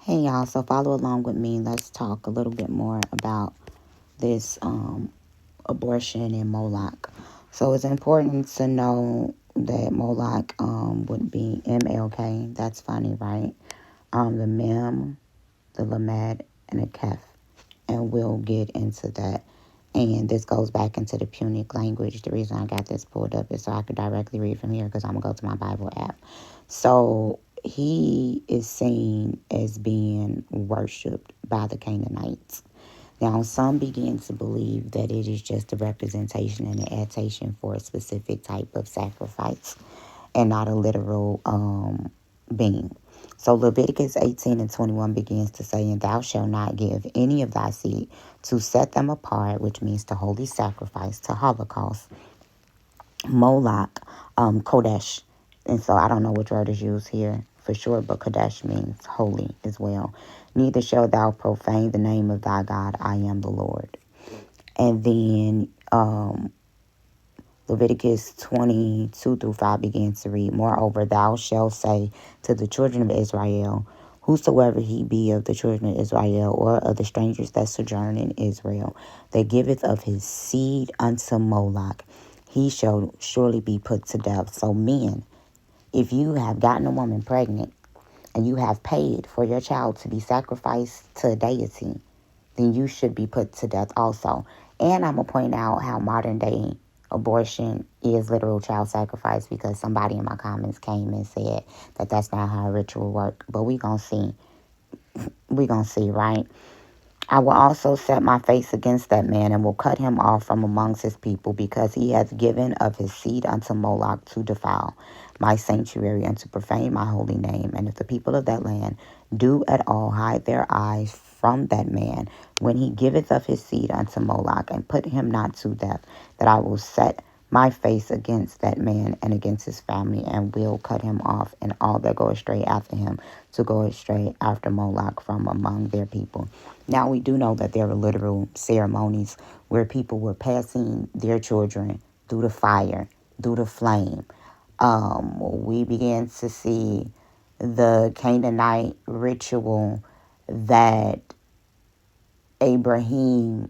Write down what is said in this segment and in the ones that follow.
Hey y'all, so follow along with me. Let's talk a little bit more about this abortion in Moloch. So it's important to know that Moloch would be MLK. That's funny, right? The Mem, the Lamed, and the Khef. And we'll get into that. And this goes back into the Punic language. The reason I got this pulled up is so I could directly read from here because I'm going to go to my Bible app. So he is seen as being worshipped by the Canaanites. Now, some begin to believe that it is just a representation and an adaptation for a specific type of sacrifice and not a literal being. So Leviticus 18 and 21 begins to say, and thou shalt not give any of thy seed to set them apart, which means to holy sacrifice, to Holocaust, Moloch, Kodesh. And so I don't know which word is used here for sure, but Kodesh means holy as well. Neither shalt thou profane the name of thy God. I am the Lord. And then Leviticus 22 through 5 begins to read, moreover, thou shalt say to the children of Israel, whosoever he be of the children of Israel, or of the strangers that sojourn in Israel, that giveth of his seed unto Moloch, he shall surely be put to death. So men, if you have gotten a woman pregnant and you have paid for your child to be sacrificed to a deity, then you should be put to death also. And I'm going to point out how modern day abortion is literal child sacrifice, because somebody in my comments came and said that that's not how a ritual work. But we going to see. We going to see, right? I will also set my face against that man and will cut him off from amongst his people, because he hath given of his seed unto Moloch to defile my sanctuary and to profane my holy name. And if the people of that land do at all hide their eyes from that man, when he giveth of his seed unto Moloch, and put him not to death, that I will set my face against that man and against his family, and will cut him off, and all that go astray after him, to go astray after Moloch from among their people. Now, we do know that there are literal ceremonies where people were passing their children through the fire, through the flame. We began to see the Canaanite ritual that Abraham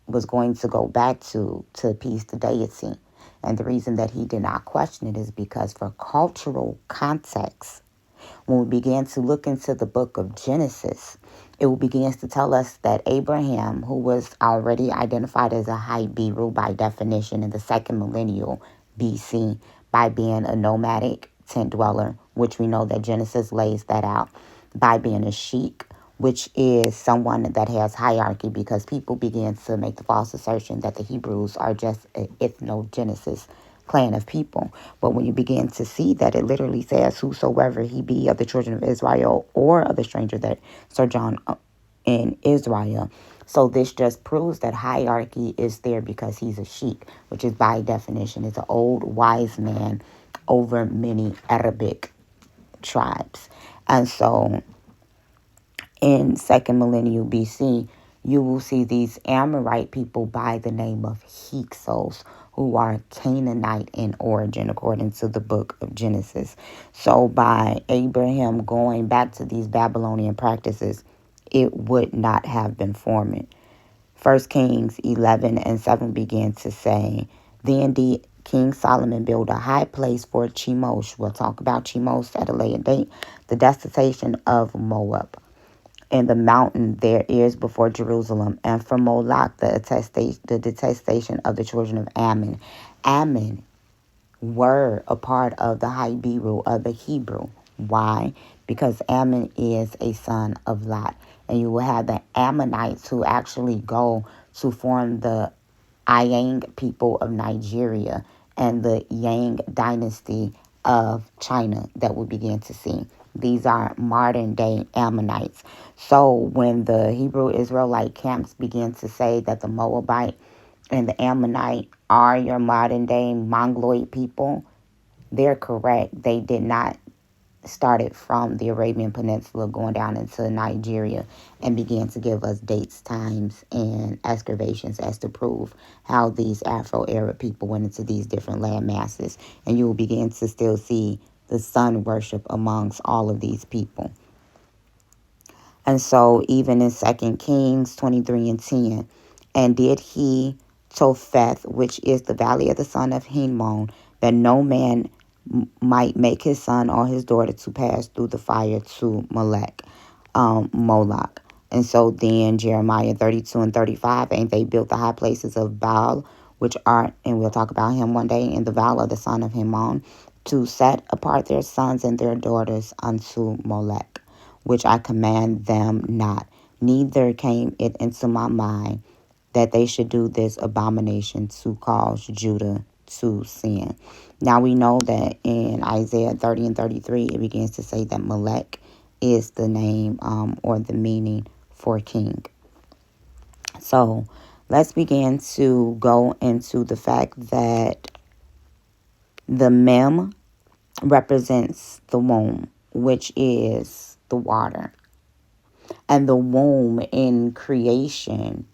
was going to go back to appease the deity. And the reason that he did not question it is because, for cultural context, when we began to look into the book of Genesis, it begins to tell us that Abraham, who was already identified as a Hebrew by definition in the second millennium BC, by being a nomadic tent dweller, which we know that Genesis lays that out, by being a sheik, which is someone that has hierarchy, because people begin to make the false assertion that the Hebrews are just an ethnogenesis clan of people. But when you begin to see that it literally says, whosoever he be of the children of Israel, or of the stranger that sojourn in Israel. So this just proves that hierarchy is there, because he's a sheik, which is by definition is an old wise man over many Arabic tribes. And so in second millennium BC, you will see these Amorite people by the name of Hyksos, who are Canaanite in origin, according to the book of Genesis. So by Abraham going back to these Babylonian practices, it would not have been forming. 1 Kings 11 and 7 began to say, then did King Solomon build a high place for Chemosh. We'll talk about Chemosh at a later date. The desolation of Moab, and the mountain there is before Jerusalem, and from Moloch the detestation of the children of Ammon. Ammon were a part of the Hebrew of the Hebrew. Why? Because Ammon is a son of Lot. And you will have the Ammonites who actually go to form the Yang people of Nigeria and the Yang dynasty of China that we begin to see. These are modern day Ammonites. So when the Hebrew Israelite camps begin to say that the Moabite and the Ammonite are your modern day Mongoloid people, they're correct. They did not start it from the Arabian Peninsula going down into Nigeria and began to give us dates, times, and excavations as to prove how these Afro-Arab people went into these different land masses. And you will begin to still see the sun worship amongst all of these people. And so even in 2 Kings 23:10, and did he Topheth, which is the valley of the son of Hinnom, that no man might make his son or his daughter to pass through the fire to Moloch. And so then Jeremiah 32:35, and they built the high places of Baal, which are, and we'll talk about him one day, in the valley of the son of Hinnom, to set apart their sons and their daughters unto Moloch, which I command them not. Neither came it into my mind that they should do this abomination to cause Judah to sin. Now we know that in Isaiah 30:33, it begins to say that Melech is the name or the meaning for king. So let's begin to go into the fact that the mem represents the womb, which is the water. And the womb in creation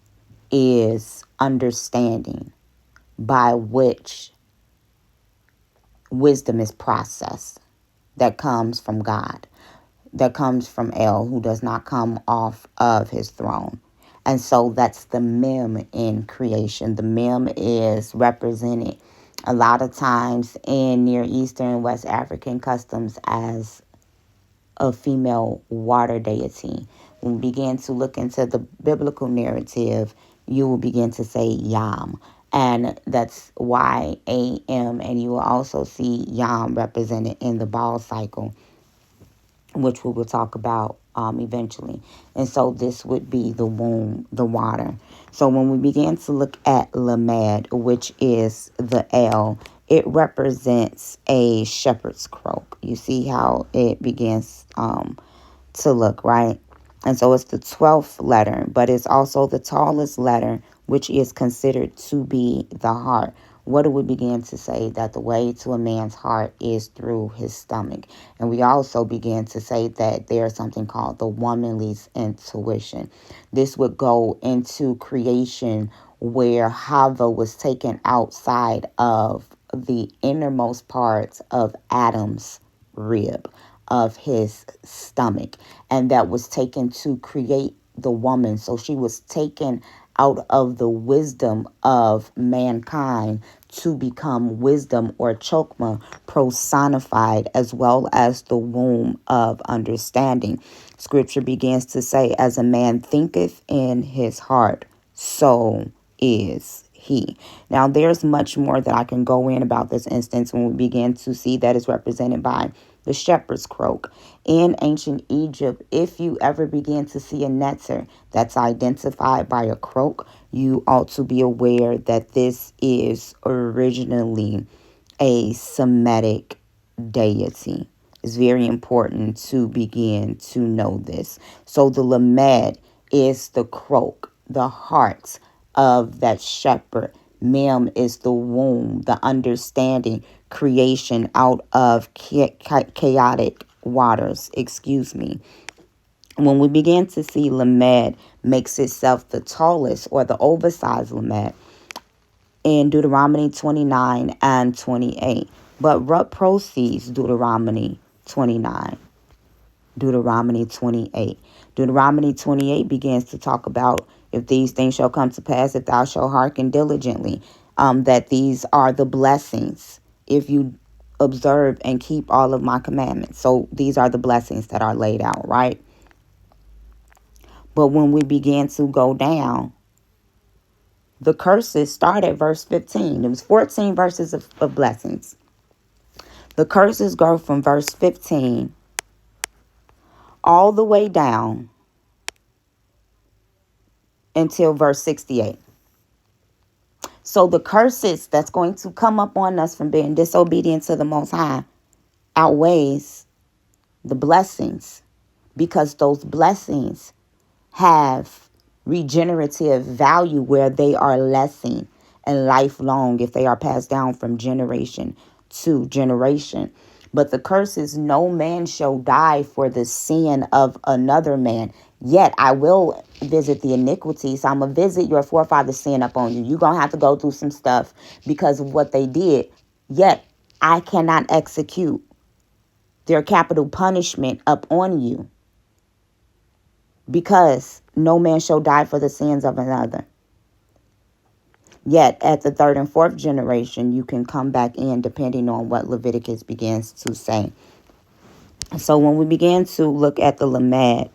is understanding, by which wisdom is processed, that comes from God, that comes from El, who does not come off of his throne. And so that's the mem in creation. The mem is represented a lot of times in Near Eastern West African customs as a female water deity. When we begin to look into the biblical narrative, you will begin to say Yam. And that's YAM. And you will also see Yam represented in the Baal cycle, which we will talk about eventually. And so this would be the womb, the water. So when we begin to look at Lamed, which is the L, it represents a shepherd's croak. You see how it begins to look, right? And so it's the 12th letter, but it's also the tallest letter, which is considered to be the heart. What do we begin to say? That the way to a man's heart is through his stomach. And we also begin to say that there's something called the womanly's intuition. This would go into creation where Hava was taken outside of the innermost parts of Adam's rib, of his stomach, and that was taken to create the woman. So she was taken out of the wisdom of mankind to become wisdom, or chokmah, personified, as well as the womb of understanding. Scripture begins to say, as a man thinketh in his heart, so is he. Now, there's much more that I can go in about this instance when we begin to see that is represented by the shepherd's croak. In ancient Egypt, if you ever begin to see a netzer that's identified by a croak, you ought to be aware that this is originally a Semitic deity. It's very important to begin to know this. So the Lamed is the croak, the heart of that shepherd. Mem is the womb, the understanding, creation out of chaotic waters. When we begin to see Lamed makes itself the tallest, or the oversized Lamed, in Deuteronomy 29:28. But what proceeds Deuteronomy 29? Deuteronomy 28. Deuteronomy 28 begins to talk about, if these things shall come to pass, if thou shalt hearken diligently, that these are the blessings, if you observe and keep all of my commandments. So these are the blessings that are laid out, right? But when we begin to go down, the curses start at verse 15. It was 14 verses of blessings. The curses go from verse 15 all the way down until verse 68. So the curses that's going to come up on us from being disobedient to the Most High outweighs the blessings, because those blessings have regenerative value where they are lasting and lifelong if they are passed down from generation to generation. But the curse is, no man shall die for the sin of another man. Yet I will visit the iniquities. I'm going to visit your forefathers' sin upon you. You're going to have to go through some stuff because of what they did. Yet I cannot execute their capital punishment up on you. because no man shall die for the sins of another. Yet at the third and fourth generation, you can come back in depending on what Leviticus begins to say. So when we began to look at the Lamed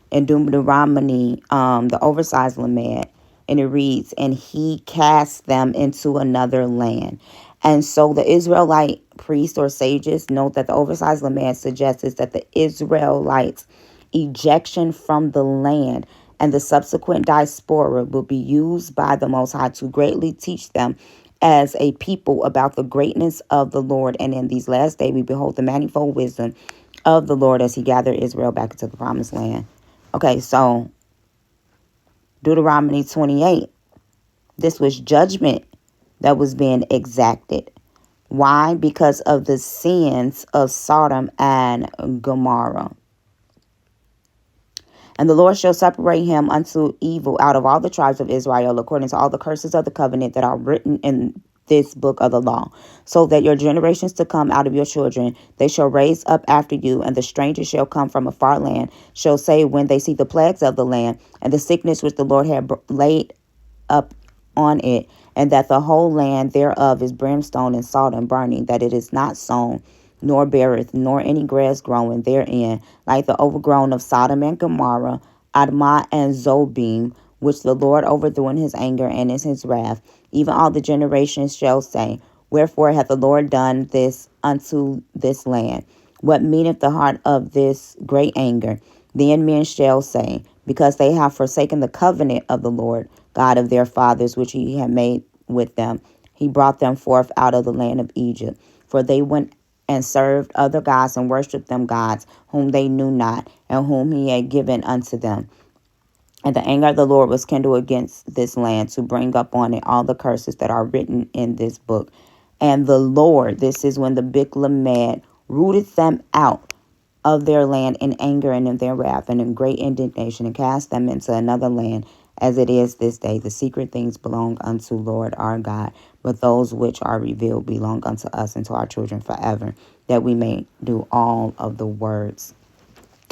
in Deuteronomy, the oversized Lamed, and it reads, and he cast them into another land. And so the Israelite priests or sages note that the oversized Lamed suggests that the Israelites' ejection from the land and the subsequent diaspora will be used by the Most High to greatly teach them as a people about the greatness of the Lord. And in these last days, we behold the manifold wisdom of the Lord as he gathered Israel back into the promised land. Okay, so Deuteronomy 28, this was judgment that was being exacted. Why? Because of the sins of Sodom and Gomorrah. And the Lord shall separate him unto evil out of all the tribes of Israel, according to all the curses of the covenant that are written in this book of the law, so that your generations to come out of your children, they shall raise up after you, and the strangers shall come from a far land, shall say when they see the plagues of the land, and the sickness which the Lord had laid up on it, and that the whole land thereof is brimstone and salt and burning, that it is not sown, nor beareth, nor any grass growing therein, like the overgrown of Sodom and Gomorrah, Admah and Zobim, which the Lord overthrew in his anger and in his wrath. Even all the generations shall say, wherefore hath the Lord done this unto this land? What meaneth the heart of this great anger? Then men shall say, because they have forsaken the covenant of the Lord God of their fathers, which he had made with them. He brought them forth out of the land of Egypt. For they went and served other gods and worshipped them gods, whom they knew not, and whom he had given unto them. And the anger of the Lord was kindled against this land to bring up on it all the curses that are written in this book. And the Lord, this is when the big Lamed rooted them out of their land in anger and in their wrath and in great indignation, and cast them into another land, as it is this day. The secret things belong unto Lord our God, but those which are revealed belong unto us and to our children forever, that we may do all of the words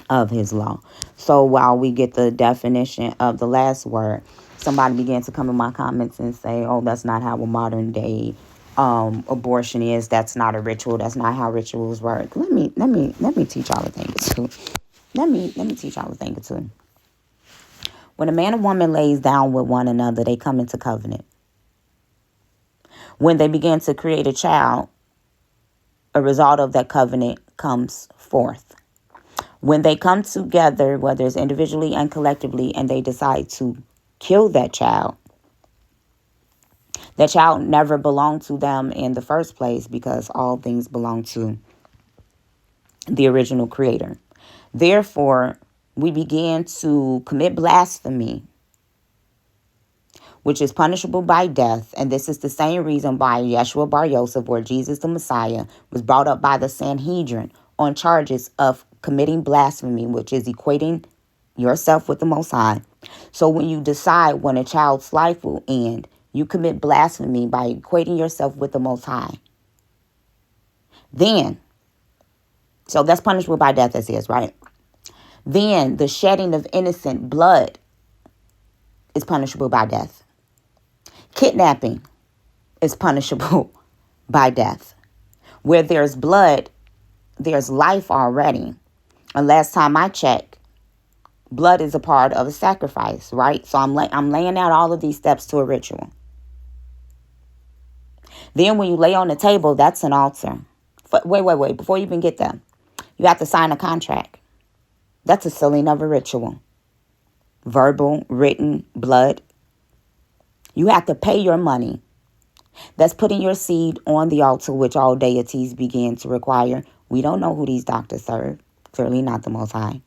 of his law. So while we get the definition of the last word, somebody began to come in my comments and say, oh, that's not how a modern day abortion is. That's not a ritual. That's not how rituals work. Let me teach y'all a thing or two. Let me teach y'all a thing or two. When a man and woman lays down with one another, they come into covenant. When they begin to create a child, a result of that covenant comes forth. When they come together, whether it's individually and collectively, and they decide to kill that child never belonged to them in the first place, because all things belong to the original creator. Therefore, we begin to commit blasphemy, which is punishable by death. And this is the same reason why Yeshua Bar Yosef, or Jesus the Messiah, was brought up by the Sanhedrin on charges of committing blasphemy, which is equating yourself with the Most High. So when you decide when a child's life will end, you commit blasphemy by equating yourself with the Most High. Then, so that's punishable by death, as is, right? Then the shedding of innocent blood is punishable by death. Kidnapping is punishable by death. Where there's blood, there's life already. And last time I checked, blood is a part of a sacrifice, right? So I'm laying out all of these steps to a ritual. Then when you lay on the table, that's an altar. Wait. Before you even get there, you have to sign a contract. That's a sealing of a ritual. Verbal, written, blood. You have to pay your money. That's putting your seed on the altar, which all deities begin to require. We don't know who these doctors serve. Clearly not the Most High.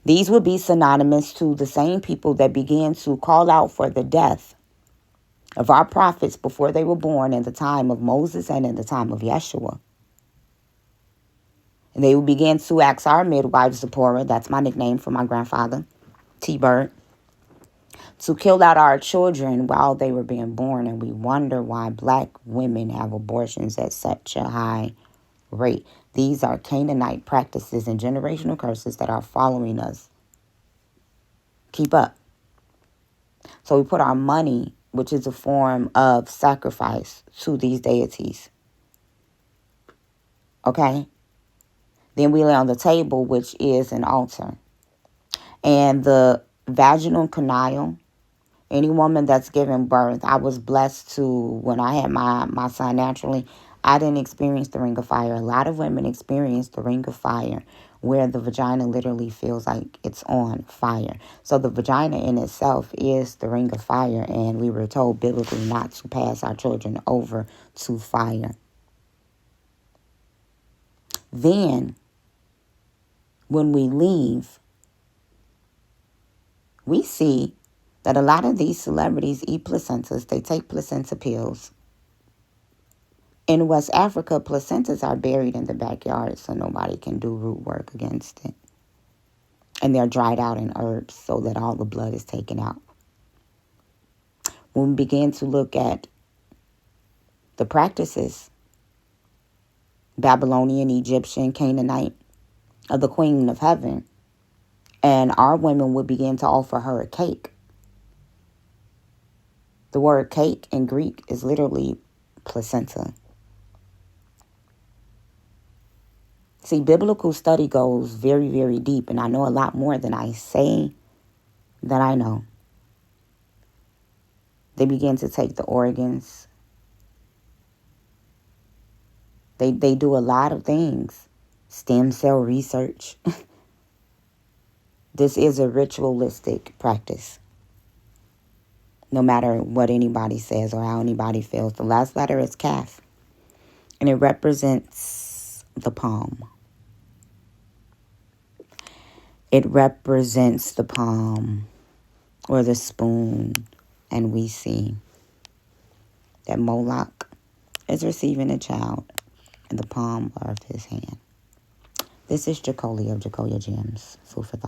These would be synonymous to the same people that began to call out for the death of our prophets before they were born, in the time of Moses and in the time of Yeshua. And they would begin to ask our midwife, Zipporah, that's my nickname for my grandfather, T-Bird, to kill out our children while they were being born. And we wonder why black women have abortions at such a high rate. These are Canaanite practices and generational curses that are following us keep up. So we put our money, which is a form of sacrifice, to these deities. Okay? Then we lay on the table, which is an altar. And the vaginal canal, any woman that's giving birth, I was blessed to, when I had my son naturally, I didn't experience the ring of fire. A lot of women experience the ring of fire, where the vagina literally feels like it's on fire. So the vagina in itself is the ring of fire, and we were told biblically not to pass our children over to fire. Then, when we leave, we see that a lot of these celebrities eat placentas. They take placenta pills. In West Africa, placentas are buried in the backyard so nobody can do root work against it. And they're dried out in herbs so that all the blood is taken out. When we begin to look at the practices, Babylonian, Egyptian, Canaanite, of the Queen of Heaven, and our women would begin to offer her a cake. The word cake in Greek is literally placenta. See, biblical study goes very, very deep, and I know a lot more than I say that I know. They begin to take the organs. They do a lot of things. Stem cell research. This is a ritualistic practice. No matter what anybody says or how anybody feels. The last letter is Khef. And it represents the palm. It represents the palm or the spoon. And we see that Moloch is receiving a child in the palm of his hand. This is Jacolia of Jacolia Gems. Food for thought.